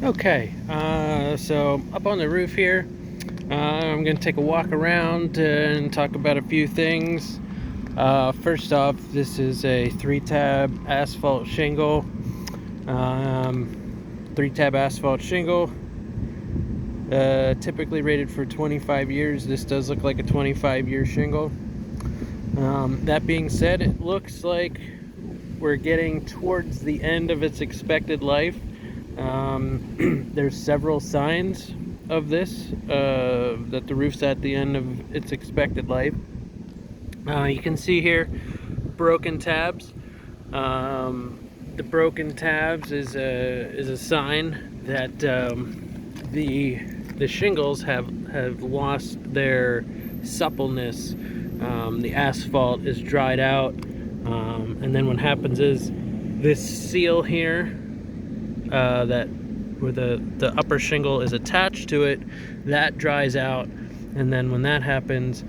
Okay, so up on the roof here, I'm going to take a walk around and talk about a few things. First off, this is a 3-tab asphalt shingle. 3-tab asphalt shingle, typically rated for 25 years. This does look like a 25-year shingle. That being said, it looks like we're getting towards the end of its expected life. There's several signs of this, that the roof's at the end of its expected life. You can see here broken tabs. The broken tabs is a sign that the shingles have lost their suppleness. The asphalt is dried out, and then what happens is this seal here, that where the upper shingle is attached to it, that dries out, and then when that happens,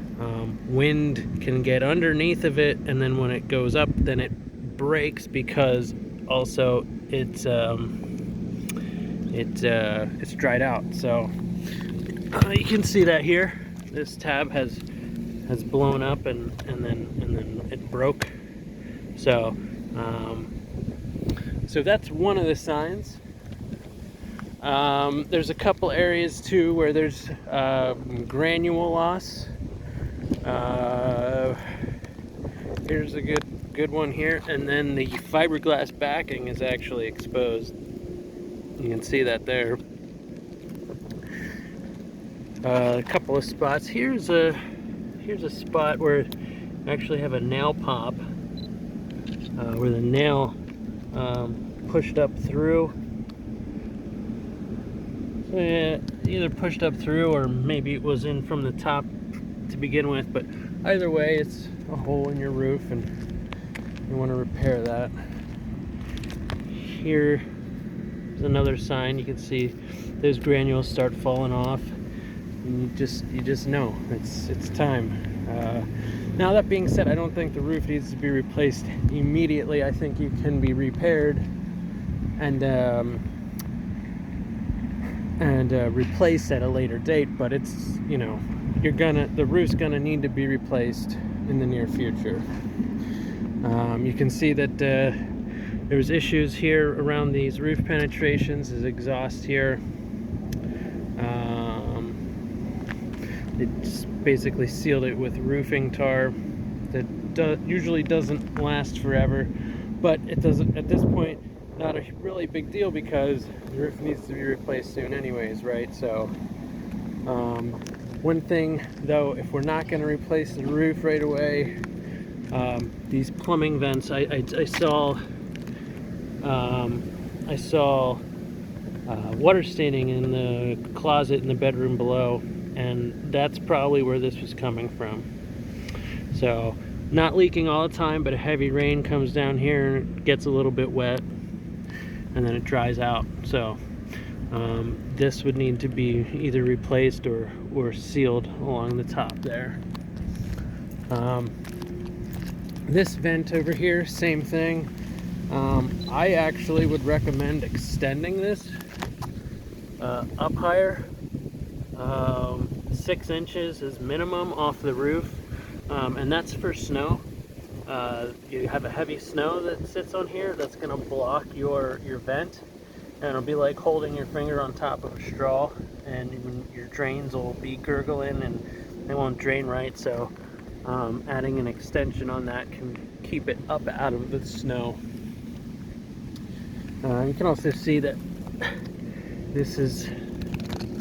wind can get underneath of it, and then when it goes up, then it breaks because also it's dried out. So you can see that here. This tab has blown up and then it broke. So that's one of the signs. There's a couple areas too where there's granule loss. Here's a good one here, and then the fiberglass backing is actually exposed. You can see that there. A couple of spots. Here's a spot where I actually have a nail pop, where the nail pushed up through. So yeah, either pushed up through or maybe it was in from the top to begin with, but either way, it's a hole in your roof and you want to repair that. Here's another sign. You can see those granules start falling off, and you just know it's time. Now that being said, I don't think the roof needs to be replaced immediately. I think it can be repaired and replaced at a later date, but it's, you know, the roof's gonna need to be replaced in the near future. You can see that there's issues here around these roof penetrations. There's exhaust here. It's basically sealed it with roofing tar that usually doesn't last forever, but it doesn't at this point. Not a really big deal because the roof needs to be replaced soon anyways, right? So one thing though, if we're not going to replace the roof right away, these plumbing vents, I saw water staining in the closet in the bedroom below, and that's probably where this was coming from. So not leaking all the time, but a heavy rain comes down here and it gets a little bit wet, and then it dries out. So this would need to be either replaced or sealed along the top there. This vent over here, same thing. I actually would recommend extending this up higher. 6 inches is minimum off the roof, and that's for snow. You have a heavy snow that sits on here that's going to block your vent, and it'll be like holding your finger on top of a straw, and your drains will be gurgling and they won't drain right. So adding an extension on that can keep it up out of the snow. You can also see that this is,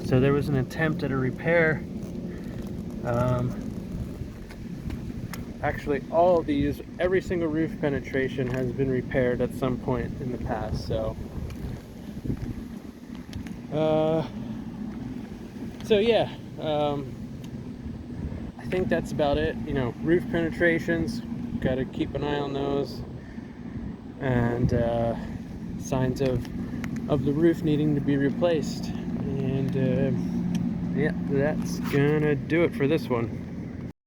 so there was an attempt at a repair. Actually, all of these, every single roof penetration has been repaired at some point in the past. So, yeah, I think that's about it. You know, roof penetrations, got to keep an eye on those, and signs of the roof needing to be replaced. And yeah, that's gonna do it for this one.